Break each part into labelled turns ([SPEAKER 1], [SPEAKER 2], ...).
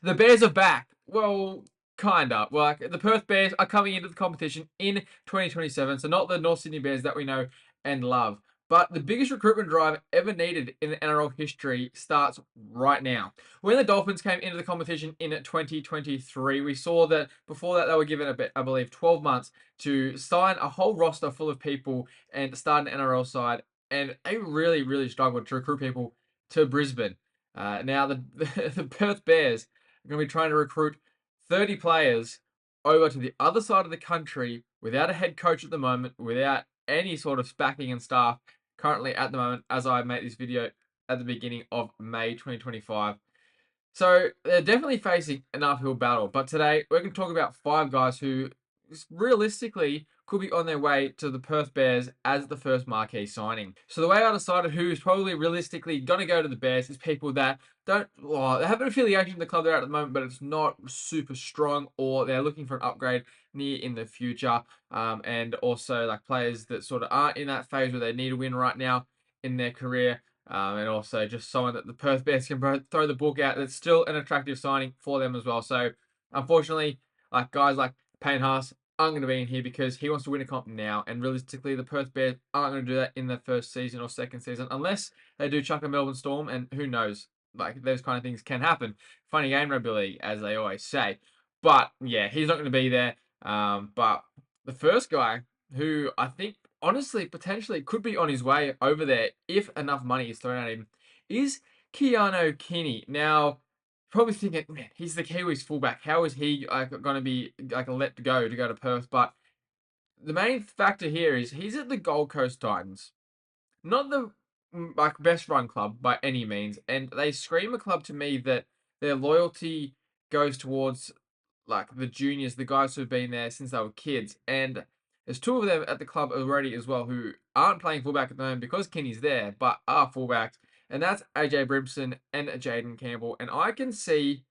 [SPEAKER 1] The Bears are back. Well, kinda. Well, like, the Perth Bears are coming into the competition in 2027, so not the North Sydney Bears that we know and love. But the biggest recruitment drive ever needed in NRL history starts right now. When the Dolphins came into the competition in 2023, we saw that before that they were given I believe, 12 months to sign a whole roster full of people and start an NRL side, and they really, really struggled to recruit people to Brisbane. Now the Perth Bears are going to be trying to recruit 30 players over to the other side of the country without a head coach at the moment, without any sort of backing and staff currently at the moment, as I made this video at the beginning of May 2025. So they're definitely facing an uphill battle. But today we're going to talk about five guys who realistically could be on their way to the Perth Bears as the first marquee signing. So the way I decided who's probably realistically going to go to the Bears is people that don't, well, they have an affiliation with the club they're at the moment, but it's not super strong, or they're looking for an upgrade near in the future. And also like players that sort of aren't in that phase where they need a win right now in their career. And also just someone that the Perth Bears can throw the book at. That's still an attractive signing for them as well. So unfortunately, like guys like Payne Haas aren't going to be in here because he wants to win a comp now. And realistically, the Perth Bears aren't going to do that in the first season or second season unless they do chuck a Melbourne Storm. And who knows? Like those kind of things can happen. Funny game, rugby league, as they always say. But yeah, he's not going to be there. But the first guy who I think honestly potentially could be on his way over there if enough money is thrown at him is Keano Kini. Now, probably thinking, man, he's the Kiwis fullback. How is he going to be like let go to go to Perth? But the main factor here is he's at the Gold Coast Titans, not the like best run club by any means, and they scream a club to me that their loyalty goes towards like the juniors, the guys who've been there since they were kids, and there's two of them at the club already as well who aren't playing fullback at the moment because Kenny's there, but are fullbacks, and that's AJ Brimson and Jaden Campbell, and I can see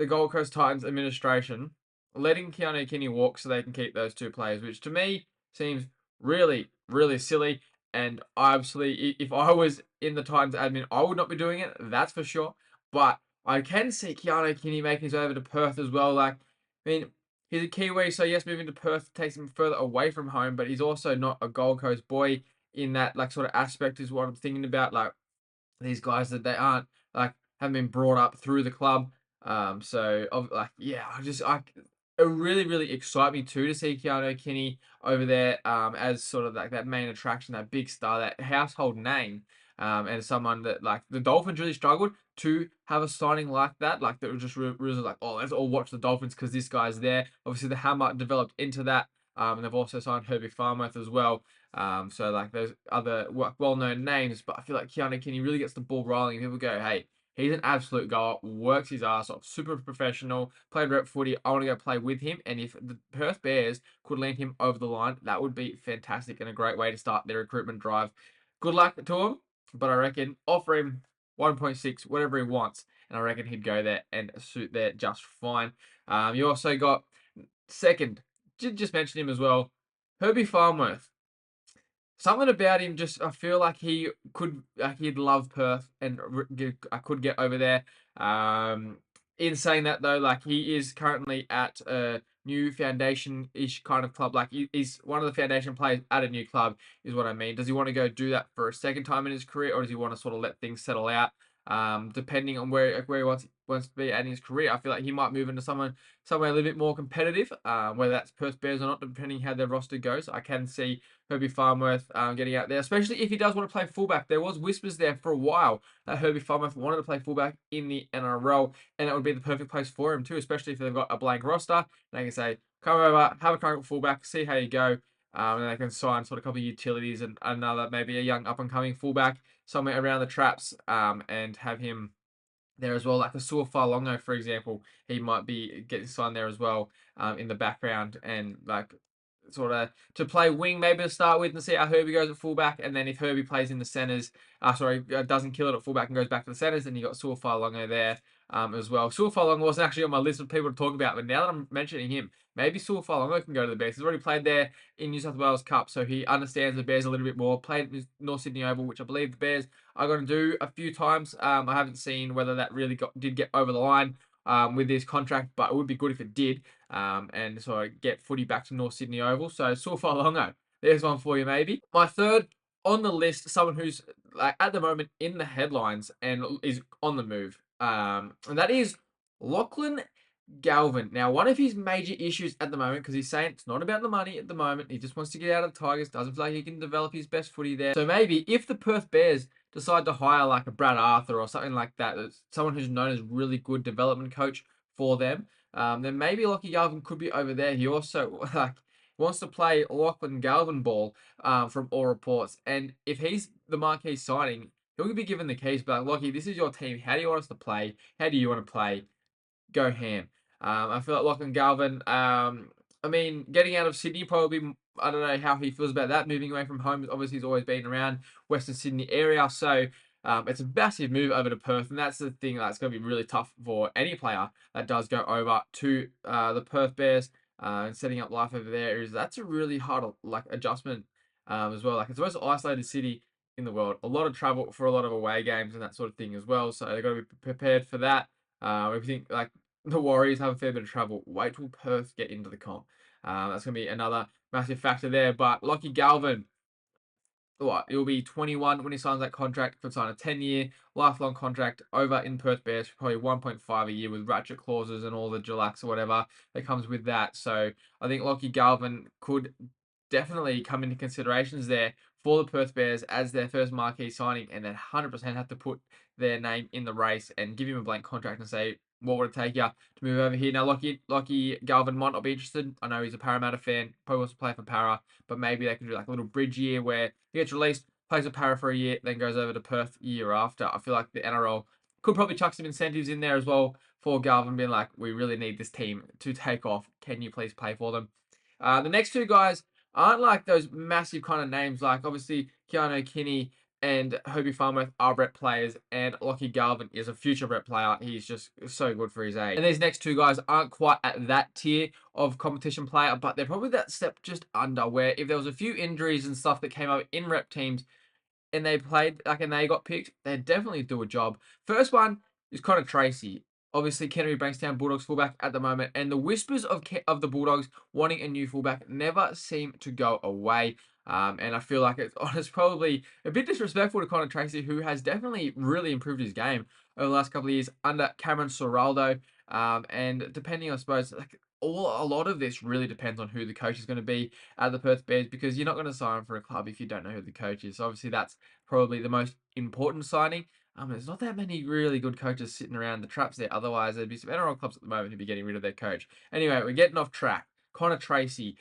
[SPEAKER 1] the Gold Coast Titans administration letting Keano Kini walk so they can keep those two players, which to me seems really, really silly. And obviously, if I was in the Titans admin, I would not be doing it, that's for sure. But I can see Keano Kini making his way over to Perth as well. Like, I mean, he's a Kiwi, so yes, moving to Perth takes him further away from home, but he's also not a Gold Coast boy in that like sort of aspect is what I'm thinking about. Like these guys that they aren't like haven't been brought up through the club. So of like yeah, it really really excite me too to see Keano Kini over there as sort of like that main attraction, that big star, that household name. And someone that like the Dolphins really struggled to have a signing like that. Like that was just really like, oh, let's all watch the Dolphins because this guy's there. Obviously, the Hammer developed into that. And they've also signed Herbie Farnworth as well. So like there's other well-known names, but I feel like Keanu Kini really gets the ball rolling. And people go, hey, he's an absolute goer, works his ass off, super professional, played rep footy. I want to go play with him. And if the Perth Bears could land him over the line, that would be fantastic and a great way to start their recruitment drive. Good luck to him, but I reckon offer him 1.6, whatever he wants, and I reckon he'd go there and suit there just fine. You also got second, just mention him as well, Herbie Farnworth. Something about him just I feel like he could he'd love Perth and I could get over there. In saying that though, like he is currently at a new foundation-ish kind of club. Like he's one of the foundation players at a new club, is what I mean. Does he want to go do that for a second time in his career, or does he want to sort of let things settle out? Depending on where he wants to be at in his career, I feel like he might move into somewhere a little bit more competitive. Whether that's Perth Bears or not, depending how their roster goes. I can see Herbie Farnworth getting out there, especially if he does want to play fullback. There was whispers there for a while that Herbie Farnworth wanted to play fullback in the NRL, and that would be the perfect place for him too, especially if they've got a blank roster. They can say, come over, have a crack at fullback, see how you go. And they can sign sort of a couple of utilities and another, maybe a young up and coming fullback somewhere around the traps, and have him there as well. Like a Suafa for example, he might be getting signed there as well, in the background, and like sort of to play wing maybe to start with and see how Herbie goes at fullback. And then if Herbie plays in the centres, doesn't kill it at fullback and goes back to the centres, then you got Suafa there as well. Suafa wasn't actually on my list of people to talk about, but now that I'm mentioning him, maybe Suafa can go to the Bears. He's already played there in New South Wales Cup, so he understands the Bears a little bit more. Played at North Sydney Oval, which I believe the Bears are going to do a few times. I haven't seen whether that really did get over the line. with this contract, but it would be good if it did. And so I get footy back to North Sydney Oval. So Suafa'alongo, there's one for you, maybe. My third on the list, someone who's like at the moment in the headlines and is on the move, and that is Lachlan Galvin. Now, one of his major issues at the moment, because he's saying it's not about the money at the moment, he just wants to get out of the Tigers, doesn't feel like he can develop his best footy there. So maybe if the Perth Bears decide to hire like a Brad Arthur or something like that, someone who's known as really good development coach for them, then maybe Lachie Galvin could be over there. He also like wants to play Lachlan Galvin ball, from all reports, and if he's the marquee signing, he'll be given the keys. But like, Lachie, this is your team. How do you want us to play? How do you want to play? Go ham. I feel like Lachlan Galvin, I mean, getting out of Sydney probably, I don't know how he feels about that. Moving away from home, obviously, he's always been around Western Sydney area. So it's a massive move over to Perth. And that's the thing that's going to be really tough for any player that does go over to the Perth Bears and setting up life over there. Is that's a really hard like adjustment as well. Like it's the most isolated city in the world. A lot of travel for a lot of away games and that sort of thing as well. So they've got to be prepared for that. If you think like the Warriors have a fair bit of trouble, wait till Perth get into the comp. That's going to be another massive factor there. But Lachie Galvin, what, he'll be 21 when he signs that contract. Could sign a 10-year lifelong contract over in Perth Bears, probably 1.5 a year with ratchet clauses and all the Jalax or whatever that comes with that. So I think Lachie Galvin could definitely come into considerations there for the Perth Bears as their first marquee signing, and then 100% have to put their name in the race and give him a blank contract and say, what would it take you to move over here? Now, Lachie Galvin might not be interested. I know he's a Parramatta fan, probably wants to play for Para, but maybe they could do like a little bridge year where he gets released, plays for Para for a year, then goes over to Perth year after. I feel like the NRL could probably chuck some incentives in there as well for Galvin, being like, we really need this team to take off. Can you please play for them? The next two guys aren't like those massive kind of names. Like obviously Keano, Kini, and Herbie Farnworth are rep players, and Lachie Galvin is a future rep player. He's just so good for his age. And these next two guys aren't quite at that tier of competition player, but they're probably that step just under, where if there was a few injuries and stuff that came up in rep teams, and they played like and they got picked, they'd definitely do a job. First one is Connor Tracy. Obviously, Kennery Bankstown Bulldogs fullback at the moment, and the whispers of the Bulldogs wanting a new fullback never seem to go away. And I feel like it's probably a bit disrespectful to Connor Tracy, who has definitely really improved his game over the last couple of years under Cameron Soraldo. And depending, I suppose, like a lot of this really depends on who the coach is going to be at the Perth Bears, because you're not going to sign for a club if you don't know who the coach is. So obviously, that's probably the most important signing. There's not that many really good coaches sitting around the traps there. Otherwise, there'd be some NRL clubs at the moment who'd be getting rid of their coach. Anyway, we're getting off track. Connor Tracy,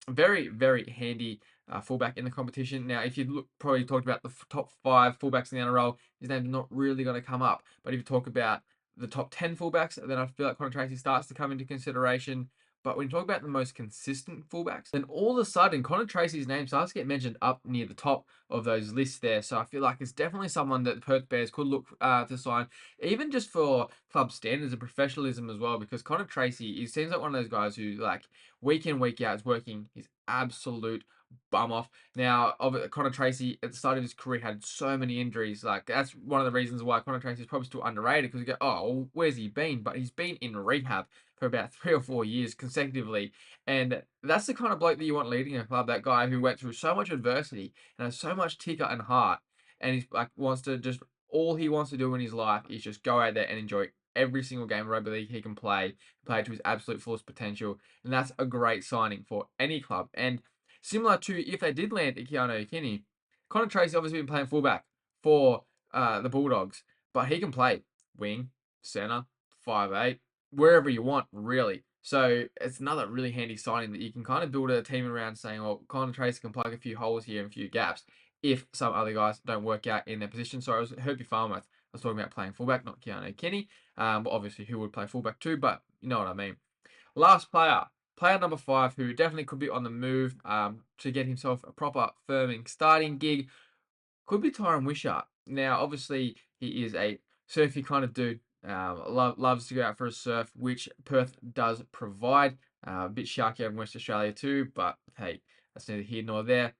[SPEAKER 1] very, very handy fullback in the competition. Now, if you look, probably talked about the top 5 fullbacks in the NRL, his name's not really going to come up. But if you talk about the top 10 fullbacks, then I feel like Connor Tracy starts to come into consideration. But when you talk about the most consistent fullbacks, then all of a sudden Connor Tracy's name starts to get mentioned up near the top of those lists there. So I feel like it's definitely someone that the Perth Bears could look to sign, even just for club standards and professionalism as well. Because Connor Tracy, he seems like one of those guys who, like, week in, week out, is working his absolute bum off. Now, Connor Tracy at the start of his career had so many injuries. Like that's one of the reasons why Connor Tracy is probably still underrated, because you go, oh, well, where's he been? But he's been in rehab for about 3 or 4 years consecutively, and that's the kind of bloke that you want leading a club. That guy who went through so much adversity and has so much ticker and heart, and he's like wants to just all he wants to do in his life is just go out there and enjoy every single game of rugby league he can play to his absolute fullest potential, and that's a great signing for any club. And similar to if they did land Keano Kini, Connor Tracy obviously been playing fullback for the Bulldogs, but he can play wing, centre, 5'8", wherever you want, really. So it's another really handy signing that you can kind of build a team around, saying, well, Connor Tracy can plug a few holes here and a few gaps if some other guys don't work out in their position. So I was Herbie Farnworth. I was talking about playing fullback, not Keano Kini. But obviously, who would play fullback too, but you know what I mean. Last player, player number 5, who definitely could be on the move to get himself a proper firming starting gig, could be Tyran Wishart. Now, obviously, he is a surfy kind of dude. Loves to go out for a surf, which Perth does provide. A bit sharky over in West Australia too, but hey, that's neither here nor there.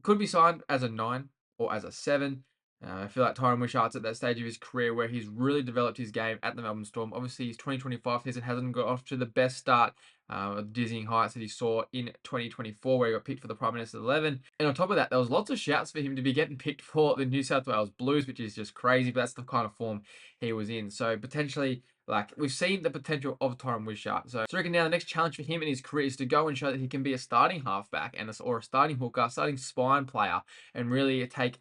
[SPEAKER 1] Could be signed as a 9 or as a 7. I feel like Tyran Wishart's at that stage of his career where he's really developed his game at the Melbourne Storm. Obviously, his 2025 season hasn't got off to the best start, of dizzying heights that he saw in 2024, where he got picked for the Prime Minister's 11. And on top of that, there was lots of shouts for him to be getting picked for the New South Wales Blues, which is just crazy, but that's the kind of form he was in. So potentially, like, we've seen the potential of Tyran Wishart. So I reckon now the next challenge for him in his career is to go and show that he can be a starting halfback or a starting hooker, starting spine player, and really take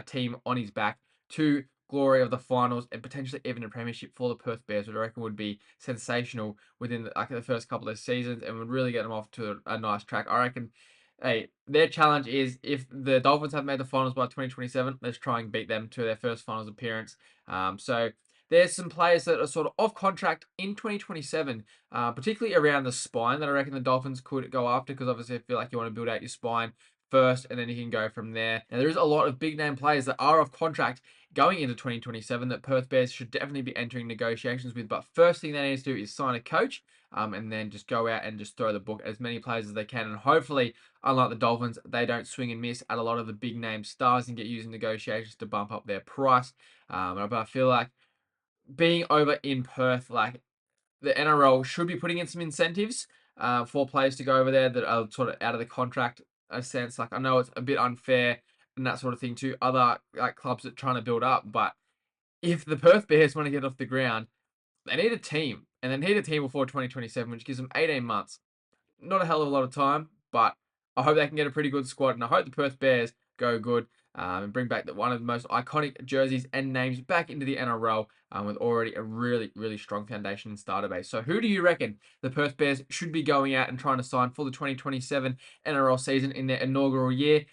[SPEAKER 1] team on his back to glory of the finals and potentially even a premiership for the Perth Bears, which I reckon would be sensational within the first couple of seasons and would really get them off to a nice track. I reckon, hey, their challenge is if the Dolphins have made the finals by 2027, let's try and beat them to their first finals appearance. So there's some players that are sort of off contract in 2027, particularly around the spine that I reckon the Dolphins could go after because obviously I feel like you want to build out your spine first, and then you can go from there. Now, there is a lot of big name players that are off contract going into 2027 that Perth Bears should definitely be entering negotiations with. But first thing they need to do is sign a coach, and then just go out and just throw the book at as many players as they can. And hopefully, unlike the Dolphins, they don't swing and miss at a lot of the big name stars and get used in negotiations to bump up their price. But I feel like being over in Perth, like the NRL should be putting in some incentives for players to go over there that are sort of out of the contract a sense. Like I know it's a bit unfair and that sort of thing to other like clubs that are trying to build up, but if the Perth Bears want to get off the ground, they need a team, and they need a team before 2027, which gives them 18 months. Not a hell of a lot of time, but I hope they can get a pretty good squad, and I hope the Perth Bears go good and bring back one of the most iconic jerseys and names back into the NRL with already a really, really strong foundation and starter base. So who do you reckon the Perth Bears should be going out and trying to sign for the 2027 NRL season in their inaugural year?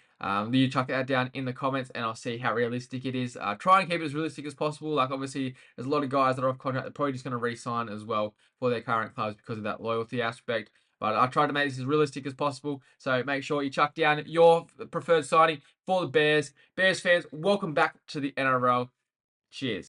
[SPEAKER 1] You chuck that down in the comments and I'll see how realistic it is. Try and keep it as realistic as possible. Like obviously there's a lot of guys that are off contract that are probably just going to re-sign as well for their current clubs because of that loyalty aspect. But I tried to make this as realistic as possible. So make sure you chuck down your preferred signing for the Bears. Bears fans, welcome back to the NRL. Cheers.